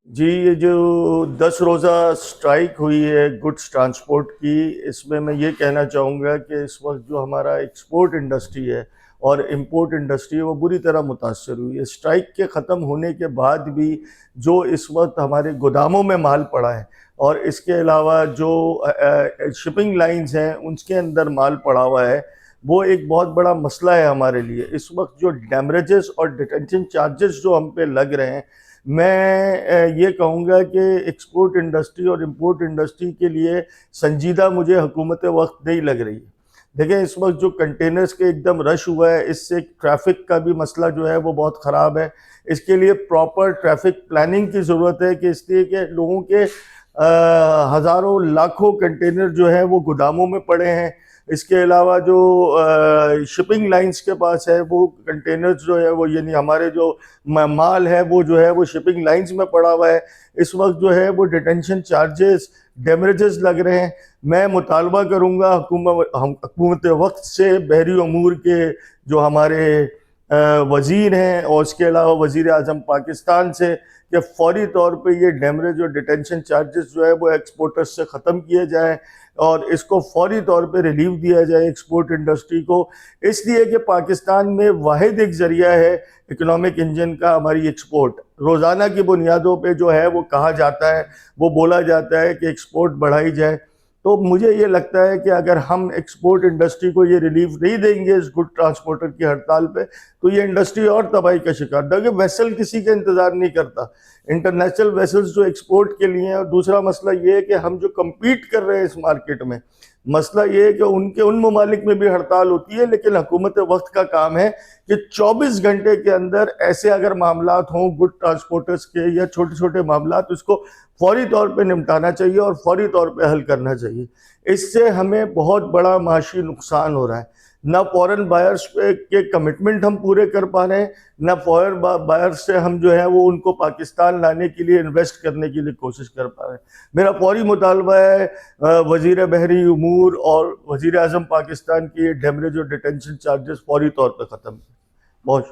जी, ये जो 10 रोज़ा स्ट्राइक हुई है गुड्स ट्रांसपोर्ट की, इसमें मैं ये कहना चाहूँगा कि इस वक्त जो हमारा एक्सपोर्ट इंडस्ट्री है और इंपोर्ट इंडस्ट्री है वो बुरी तरह मुतासर हुई है। स्ट्राइक के ख़त्म होने के बाद भी जो इस वक्त हमारे गोदामों में माल पड़ा है और इसके अलावा जो शिपिंग लाइंस हैं उनके अंदर माल पड़ा हुआ है, वो एक बहुत बड़ा मसला है हमारे लिए। इस वक्त जो डैमरेजेस और डिटेंशन चार्जेस जो हम पे लग रहे हैं, मैं ये कहूँगा कि एक्सपोर्ट इंडस्ट्री और इंपोर्ट इंडस्ट्री के लिए संजीदा मुझे हुकूमत वक्त नहीं लग रही है। देखें, इस वक्त जो कंटेनर्स के एकदम रश हुआ है, इससे ट्रैफिक का भी मसला जो है वो बहुत ख़राब है। इसके लिए प्रॉपर ट्रैफिक प्लानिंग की ज़रूरत है कि इसलिए कि लोगों के हज़ारों लाखों कंटेनर जो है वो गोदामों में पड़े हैं। इसके अलावा जो शिपिंग लाइंस के पास है वो कंटेनर्स जो है वो यानी हमारे जो माल है वो जो है वो शिपिंग लाइंस में पड़ा हुआ है। इस वक्त जो है वो डिटेंशन चार्जेस, डेमरेजेस लग रहे हैं। मैं मुतालबा करूँगा हुकूमत वक्त से, बहरी अमूर के जो हमारे वज़ीर हैं और उसके अलावा वज़ीर आज़म पाकिस्तान से, कि फौरी तौर पे ये डेमरेज और डिटेंशन चार्जेस जो है वो एक्सपोर्टर्स से ख़त्म किए जाएँ और इसको फौरी तौर पे रिलीफ दिया जाए एक्सपोर्ट इंडस्ट्री को। इसलिए कि पाकिस्तान में वाहिद एक ज़रिया है इकोनॉमिक इंजन का हमारी एक्सपोर्ट। रोज़ाना की बुनियादों पे जो है वो कहा जाता है, वो बोला जाता है कि एक्सपोर्ट बढ़ाई जाए। तो मुझे ये लगता है कि अगर हम एक्सपोर्ट इंडस्ट्री को ये रिलीफ नहीं देंगे इस गुड ट्रांसपोर्टर की हड़ताल पे, तो ये इंडस्ट्री और तबाही का शिकार। देखिए, वेसल किसी का इंतज़ार नहीं करता, इंटरनेशनल वेसल्स जो एक्सपोर्ट के लिए हैं। और दूसरा मसला ये है कि हम जो कम्पीट कर रहे हैं इस मार्केट में, मसला ये है कि उन ममालिक में भी हड़ताल होती है, लेकिन हुकूमत वक्त का काम है कि 24 घंटे के अंदर ऐसे अगर मामलात हों गुड ट्रांसपोर्टर्स के या छोटे छोटे मामलात, उसको फौरी तौर पे निपटाना चाहिए और फौरी तौर पे हल करना चाहिए। इससे हमें बहुत बड़ा माशी नुकसान हो रहा है। ना फॉरेन बायर्स के कमिटमेंट हम पूरे कर पा रहे हैं, ना फॉरेन बायर्स से हम जो है वो उनको पाकिस्तान लाने के लिए इन्वेस्ट करने के लिए कोशिश कर पा रहे हैं। मेरा फौरी मुतालबा है वज़ीर बहरी उमूर और वज़ीर आज़म पाकिस्तान की डेमरेज और डिटेंशन चार्जेस फौरी तौर पर ख़त्म। बहुत